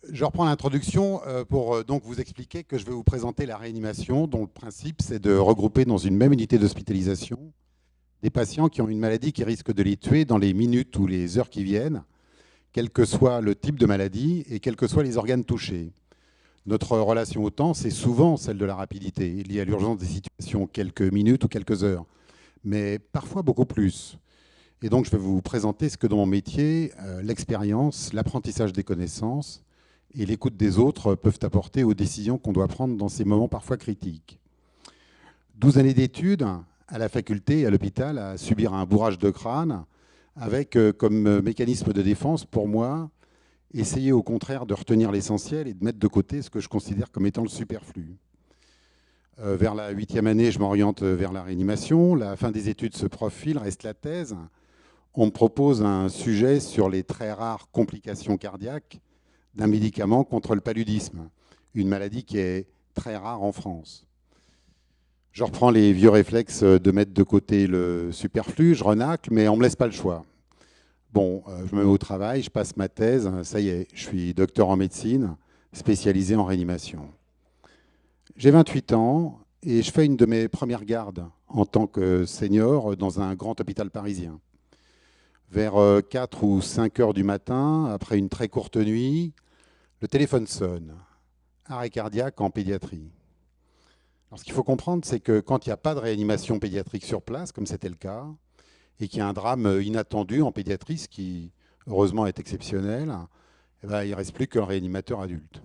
Je reprends l'introduction pour donc vous expliquer que je vais vous présenter la réanimation, dont le principe c'est de regrouper dans une même unité d'hospitalisation des patients qui ont une maladie qui risque de les tuer dans les minutes ou les heures qui viennent, quel que soit le type de maladie et quels que soient les organes touchés. Notre relation au temps, c'est souvent celle de la rapidité, liée à l'urgence des situations, quelques minutes ou quelques heures, mais parfois beaucoup plus. Et donc je vais vous présenter ce que dans mon métier, l'expérience, l'apprentissage des connaissances et l'écoute des autres peuvent apporter aux décisions qu'on doit prendre dans ces moments parfois critiques. 12 années d'études à la faculté et à l'hôpital à subir un bourrage de crâne avec comme mécanisme de défense pour moi essayer au contraire de retenir l'essentiel et de mettre de côté ce que je considère comme étant le superflu. Vers la 8e année, je m'oriente vers la réanimation. La fin des études se profile, reste la thèse. On me propose un sujet sur les très rares complications cardiaques d'un médicament contre le paludisme, une maladie qui est très rare en France. Je reprends les vieux réflexes de mettre de côté le superflu, je renacle, mais on ne me laisse pas le choix. Bon, je me mets au travail, je passe ma thèse, ça y est, je suis docteur en médecine, spécialisé en réanimation. J'ai 28 ans et je fais une de mes premières gardes en tant que senior dans un grand hôpital parisien. Vers 4 ou 5 heures du matin, après une très courte nuit, le téléphone sonne. Arrêt cardiaque en pédiatrie. Alors, ce qu'il faut comprendre, c'est que quand il n'y a pas de réanimation pédiatrique sur place, comme c'était le cas, et qu'il y a un drame inattendu en pédiatrie, ce qui heureusement est exceptionnel, eh ben, il ne reste plus qu'un réanimateur adulte.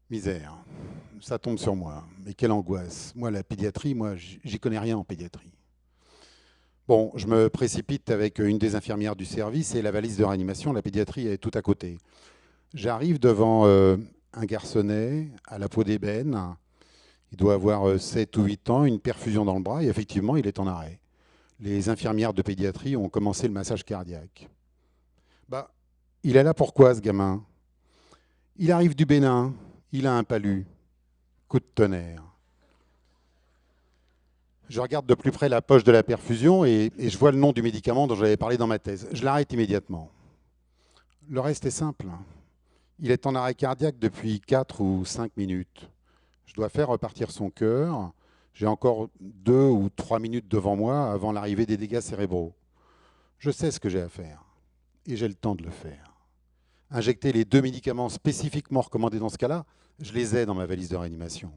Misère, ça tombe sur moi. Mais quelle angoisse. Moi, la pédiatrie, j'y connais rien en pédiatrie. Bon, je me précipite avec une des infirmières du service et la valise de réanimation. La pédiatrie est tout à côté. J'arrive devant un garçonnet à la peau d'ébène. Il doit avoir 7 ou 8 ans, une perfusion dans le bras et effectivement, il est en arrêt. Les infirmières de pédiatrie ont commencé le massage cardiaque. Bah, il est là pourquoi, ce gamin? Il arrive du Bénin, il a un palu. Coup de tonnerre. Je regarde de plus près la poche de la perfusion et je vois le nom du médicament dont j'avais parlé dans ma thèse. Je l'arrête immédiatement. Le reste est simple. Il est en arrêt cardiaque depuis 4 ou 5 minutes. Je dois faire repartir son cœur. J'ai encore 2 ou 3 minutes devant moi avant l'arrivée des dégâts cérébraux. Je sais ce que j'ai à faire et j'ai le temps de le faire. Injecter les 2 médicaments spécifiquement recommandés dans ce cas-là, je les ai dans ma valise de réanimation.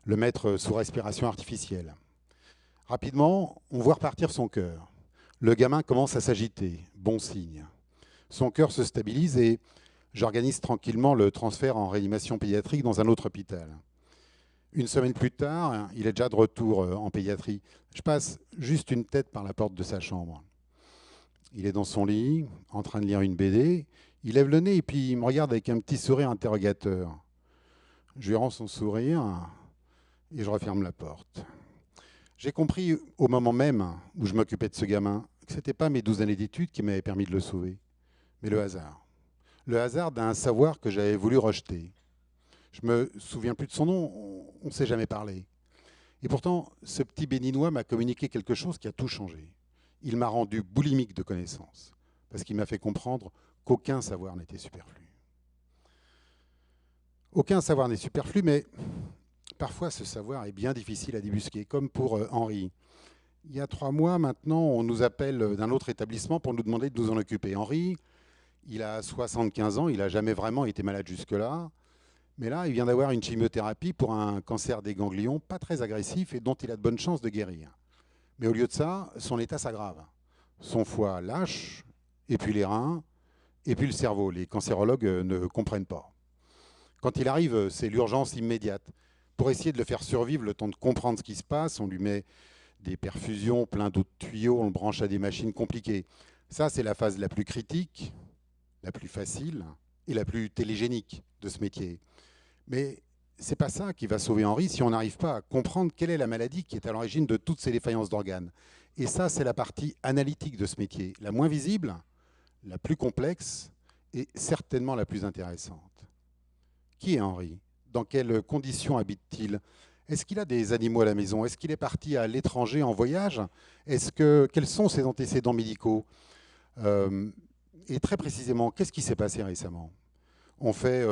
Le mettre sous respiration artificielle. Rapidement, on voit repartir son cœur. Le gamin commence à s'agiter, bon signe. Son cœur se stabilise et j'organise tranquillement le transfert en réanimation pédiatrique dans un autre hôpital. Une semaine plus tard, il est déjà de retour en pédiatrie. Je passe juste une tête par la porte de sa chambre. Il est dans son lit, en train de lire une BD. Il lève le nez et puis il me regarde avec un petit sourire interrogateur. Je lui rends son sourire et je referme la porte. J'ai compris au moment même où je m'occupais de ce gamin que ce n'était pas mes 12 années d'études qui m'avaient permis de le sauver, mais le hasard. Le hasard d'un savoir que j'avais voulu rejeter. Je me souviens plus de son nom, on ne s'est jamais parlé. Et pourtant, ce petit béninois m'a communiqué quelque chose qui a tout changé. Il m'a rendu boulimique de connaissances, parce qu'il m'a fait comprendre qu'aucun savoir n'était superflu. Aucun savoir n'est superflu, mais parfois ce savoir est bien difficile à débusquer, comme pour Henri. Il y a 3 mois maintenant, on nous appelle d'un autre établissement pour nous demander de nous en occuper. Henri, il a 75 ans, il n'a jamais vraiment été malade jusque-là. Mais là, il vient d'avoir une chimiothérapie pour un cancer des ganglions pas très agressif et dont il a de bonnes chances de guérir. Mais au lieu de ça, son état s'aggrave. Son foie lâche, et puis les reins, et puis le cerveau. Les cancérologues ne comprennent pas. Quand il arrive, c'est l'urgence immédiate. Pour essayer de le faire survivre, le temps de comprendre ce qui se passe, on lui met des perfusions, plein d'autres tuyaux, on le branche à des machines compliquées. Ça, c'est la phase la plus critique, la plus facile et la plus télégénique de ce métier. Mais ce n'est pas ça qui va sauver Henri si on n'arrive pas à comprendre quelle est la maladie qui est à l'origine de toutes ces défaillances d'organes. Et ça, c'est la partie analytique de ce métier, la moins visible, la plus complexe et certainement la plus intéressante. Qui est Henri? Dans quelles conditions habite-t-il? Est-ce qu'il a des animaux à la maison? Est-ce qu'il est parti à l'étranger en voyage? Quels sont ses antécédents médicaux? Et très précisément, qu'est-ce qui s'est passé récemment? On fait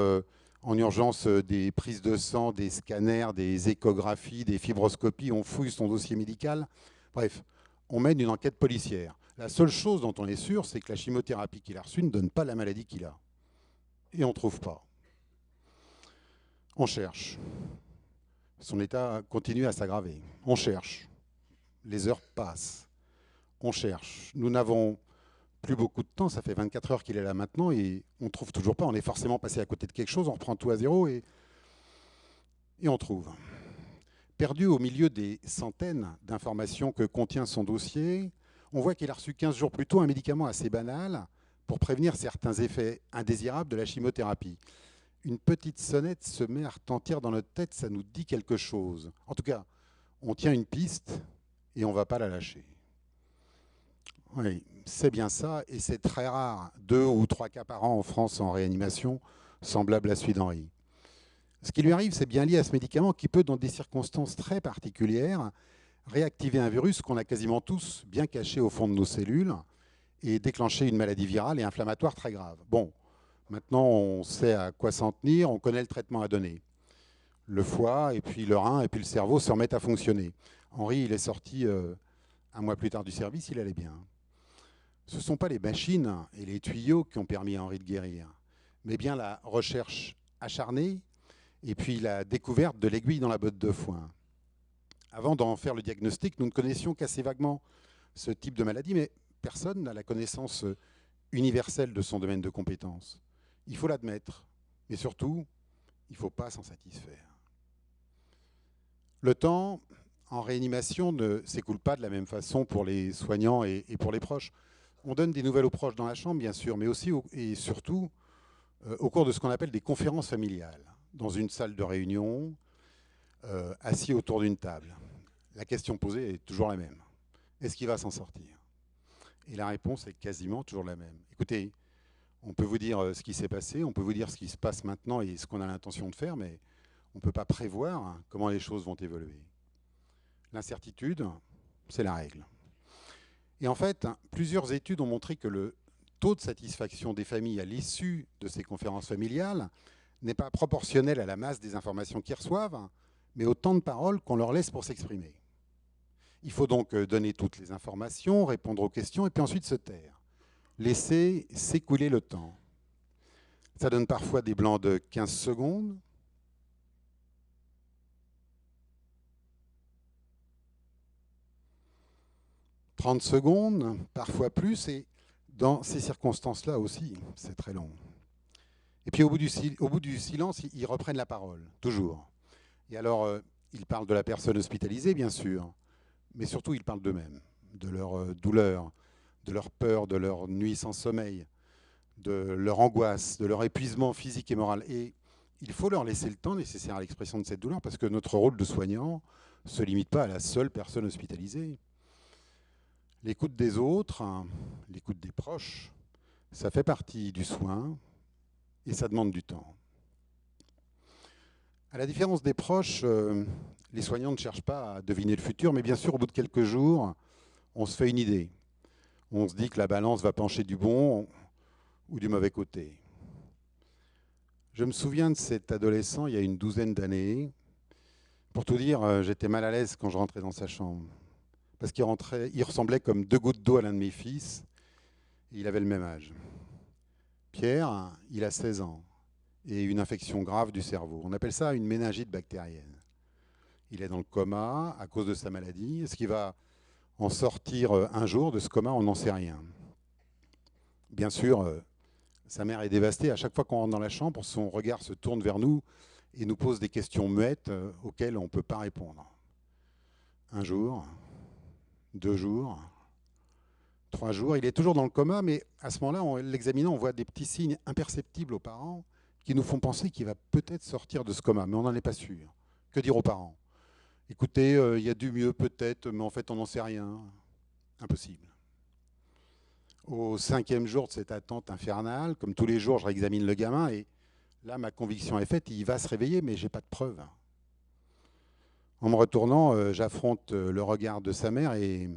en urgence des prises de sang, des scanners, des échographies, des fibroscopies, on fouille son dossier médical. Bref, on mène une enquête policière. La seule chose dont on est sûr, c'est que la chimiothérapie qu'il a reçue ne donne pas la maladie qu'il a. Et on ne trouve pas. On cherche. Son état continue à s'aggraver. On cherche. Les heures passent. On cherche. Nous n'avons plus beaucoup de temps, ça fait 24 heures qu'il est là maintenant et on ne trouve toujours pas. On est forcément passé à côté de quelque chose, on reprend tout à zéro et on trouve. Perdu au milieu des centaines d'informations que contient son dossier, on voit qu'il a reçu 15 jours plus tôt un médicament assez banal pour prévenir certains effets indésirables de la chimiothérapie. Une petite sonnette se met à retentir dans notre tête, ça nous dit quelque chose. En tout cas, on tient une piste et on ne va pas la lâcher. Oui, c'est bien ça, et c'est très rare. 2 ou 3 cas par an en France en réanimation, semblable à celui d'Henri. Ce qui lui arrive, c'est bien lié à ce médicament qui peut, dans des circonstances très particulières, réactiver un virus qu'on a quasiment tous bien caché au fond de nos cellules et déclencher une maladie virale et inflammatoire très grave. Bon, maintenant on sait à quoi s'en tenir, on connaît le traitement à donner. Le foie, et puis le rein, et puis le cerveau se remettent à fonctionner. Henri, il est sorti un mois plus tard du service, il allait bien. Ce ne sont pas les machines et les tuyaux qui ont permis à Henri de guérir, mais bien la recherche acharnée et puis la découverte de l'aiguille dans la botte de foin. Avant d'en faire le diagnostic, nous ne connaissions qu'assez vaguement ce type de maladie, mais personne n'a la connaissance universelle de son domaine de compétence. Il faut l'admettre, mais surtout, il ne faut pas s'en satisfaire. Le temps en réanimation ne s'écoule pas de la même façon pour les soignants et pour les proches. On donne des nouvelles aux proches dans la chambre, bien sûr, mais aussi et surtout au cours de ce qu'on appelle des conférences familiales, dans une salle de réunion, assis autour d'une table. La question posée est toujours la même. Est-ce qu'il va s'en sortir? Et la réponse est quasiment toujours la même. Écoutez, on peut vous dire ce qui s'est passé, on peut vous dire ce qui se passe maintenant et ce qu'on a l'intention de faire, mais on ne peut pas prévoir comment les choses vont évoluer. L'incertitude, c'est la règle. Et en fait, plusieurs études ont montré que le taux de satisfaction des familles à l'issue de ces conférences familiales n'est pas proportionnel à la masse des informations qu'ils reçoivent, mais au temps de parole qu'on leur laisse pour s'exprimer. Il faut donc donner toutes les informations, répondre aux questions et puis ensuite se taire. Laisser s'écouler le temps. Ça donne parfois des blancs de 15 secondes, 30 secondes, parfois plus, et dans ces circonstances-là aussi, c'est très long. Et puis au bout du silence, ils reprennent la parole, toujours. Et alors, ils parlent de la personne hospitalisée, bien sûr, mais surtout, ils parlent d'eux-mêmes, de leur douleur, de leur peur, de leur nuit sans sommeil, de leur angoisse, de leur épuisement physique et moral. Et il faut leur laisser le temps nécessaire à l'expression de cette douleur, parce que notre rôle de soignant ne se limite pas à la seule personne hospitalisée. L'écoute des autres, l'écoute des proches, ça fait partie du soin et ça demande du temps. À la différence des proches, les soignants ne cherchent pas à deviner le futur, mais bien sûr, au bout de quelques jours, on se fait une idée. On se dit que la balance va pencher du bon ou du mauvais côté. Je me souviens de cet adolescent il y a une douzaine d'années. Pour tout dire, j'étais mal à l'aise quand je rentrais dans sa chambre. Parce qu'il ressemblait comme 2 gouttes d'eau à l'un de mes fils. Et il avait le même âge. Pierre, il a 16 ans et une infection grave du cerveau. On appelle ça une méningite bactérienne. Il est dans le coma à cause de sa maladie. Est-ce qu'il va en sortir un jour de ce coma? On n'en sait rien. Bien sûr, sa mère est dévastée. À chaque fois qu'on rentre dans la chambre, son regard se tourne vers nous et nous pose des questions muettes auxquelles on ne peut pas répondre. Un jour, 2 jours, 3 jours, il est toujours dans le coma, mais à ce moment-là, en l'examinant, on voit des petits signes imperceptibles aux parents qui nous font penser qu'il va peut-être sortir de ce coma, mais on n'en est pas sûr. Que dire aux parents? Écoutez, il y a du mieux peut-être, mais en fait, on n'en sait rien. Impossible. Au 5e jour de cette attente infernale, comme tous les jours, je réexamine le gamin et là, ma conviction est faite, il va se réveiller, mais je n'ai pas de preuves. En me retournant, j'affronte le regard de sa mère et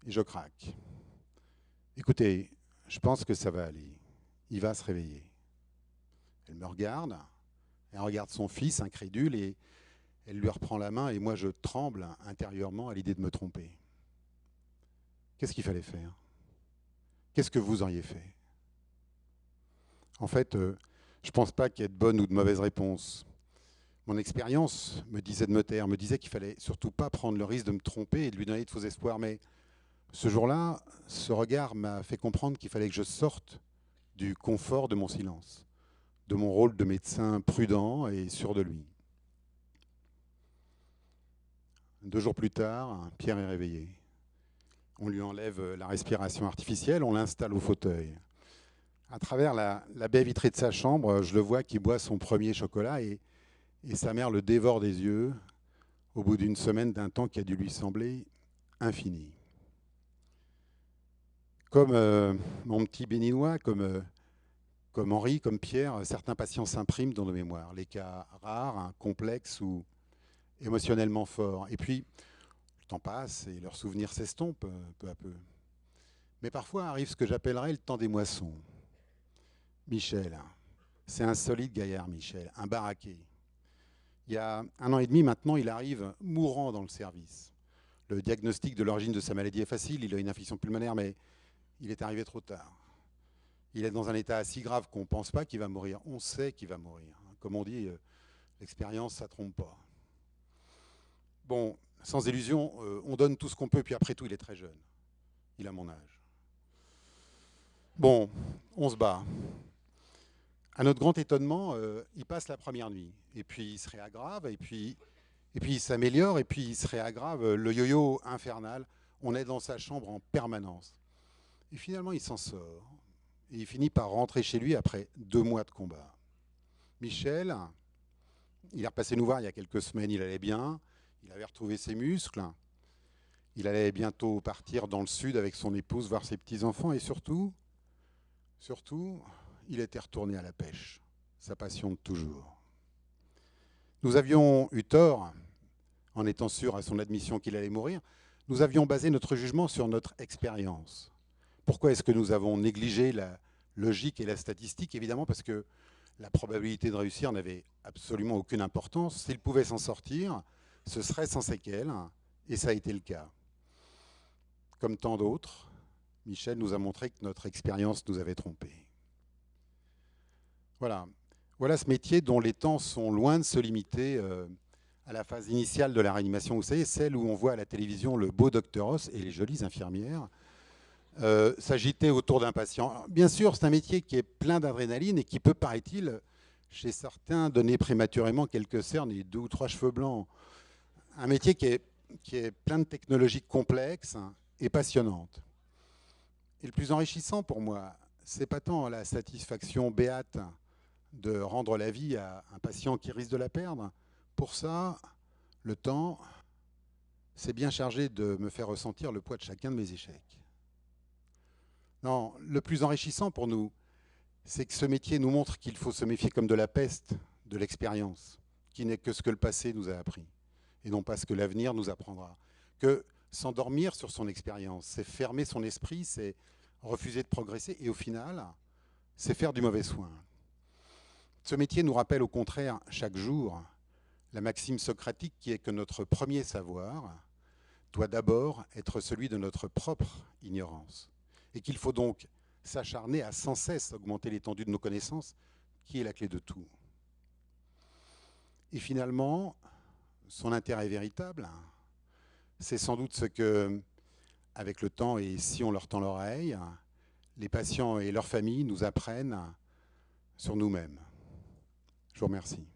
je craque. Écoutez, je pense que ça va aller. Il va se réveiller. Elle me regarde, elle regarde son fils, incrédule, et elle lui reprend la main, et moi je tremble intérieurement à l'idée de me tromper. Qu'est-ce qu'il fallait faire? Qu'est-ce que vous auriez fait? En fait, je ne pense pas qu'il y ait de bonnes ou de mauvaises réponses. Mon expérience me disait de me taire, me disait qu'il fallait surtout pas prendre le risque de me tromper et de lui donner de faux espoirs. Mais ce jour-là, ce regard m'a fait comprendre qu'il fallait que je sorte du confort de mon silence, de mon rôle de médecin prudent et sûr de lui. 2 jours plus tard, Pierre est réveillé. On lui enlève la respiration artificielle, on l'installe au fauteuil. À travers la baie vitrée de sa chambre, je le vois qui boit son premier chocolat et sa mère le dévore des yeux au bout d'une semaine d'un temps qui a dû lui sembler infini. Comme mon petit béninois, comme Henri, comme Pierre, certains patients s'impriment dans nos mémoires, les cas rares, complexes ou émotionnellement forts. Et puis, le temps passe et leurs souvenirs s'estompent peu à peu. Mais parfois arrive ce que j'appellerais le temps des moissons. Michel, c'est un solide gaillard, Michel, un baraqué. Il y a 1 an et demi maintenant, il arrive mourant dans le service. Le diagnostic de l'origine de sa maladie est facile, il a une infection pulmonaire, mais il est arrivé trop tard. Il est dans un état si grave qu'on ne pense pas qu'il va mourir. On sait qu'il va mourir. Comme on dit, l'expérience, ça ne trompe pas. Bon, sans illusion, on donne tout ce qu'on peut, puis après tout, il est très jeune. Il a mon âge. Bon, on se bat. À notre grand étonnement, il passe la première nuit, et puis il se réaggrave, et puis il s'améliore, et puis il se réaggrave. Le yo-yo infernal, on est dans sa chambre en permanence. Et finalement, il s'en sort, et il finit par rentrer chez lui après 2 mois de combat. Michel, il est repassé nous voir il y a quelques semaines, il allait bien, il avait retrouvé ses muscles, il allait bientôt partir dans le sud avec son épouse, voir ses petits-enfants, et surtout, il était retourné à la pêche, sa passion de toujours. Nous avions eu tort, en étant sûrs à son admission qu'il allait mourir, nous avions basé notre jugement sur notre expérience. Pourquoi est-ce que nous avons négligé la logique et la statistique? Évidemment parce que la probabilité de réussir n'avait absolument aucune importance. S'il pouvait s'en sortir, ce serait sans séquelles, et ça a été le cas. Comme tant d'autres, Michel nous a montré que notre expérience nous avait trompés. Voilà ce métier dont les temps sont loin de se limiter à la phase initiale de la réanimation. Vous savez, celle où on voit à la télévision le beau docteur Ross et les jolies infirmières s'agiter autour d'un patient. Alors, bien sûr, c'est un métier qui est plein d'adrénaline et qui peut, paraît-il, chez certains, donner prématurément quelques cernes et 2 ou 3 cheveux blancs. Un métier qui est plein de technologies complexes et passionnantes. Et le plus enrichissant pour moi, c'est pas tant la satisfaction béate de rendre la vie à un patient qui risque de la perdre. Pour ça, le temps s'est bien chargé de me faire ressentir le poids de chacun de mes échecs. Non, le plus enrichissant pour nous, c'est que ce métier nous montre qu'il faut se méfier comme de la peste de l'expérience, qui n'est que ce que le passé nous a appris, et non pas ce que l'avenir nous apprendra. Que s'endormir sur son expérience, c'est fermer son esprit, c'est refuser de progresser, et au final, c'est faire du mauvais soin. Ce métier nous rappelle au contraire chaque jour la maxime socratique qui est que notre premier savoir doit d'abord être celui de notre propre ignorance. Et qu'il faut donc s'acharner à sans cesse augmenter l'étendue de nos connaissances, qui est la clé de tout. Et finalement, son intérêt véritable, c'est sans doute ce que, avec le temps et si on leur tend l'oreille, les patients et leurs familles nous apprennent sur nous-mêmes. Je vous remercie.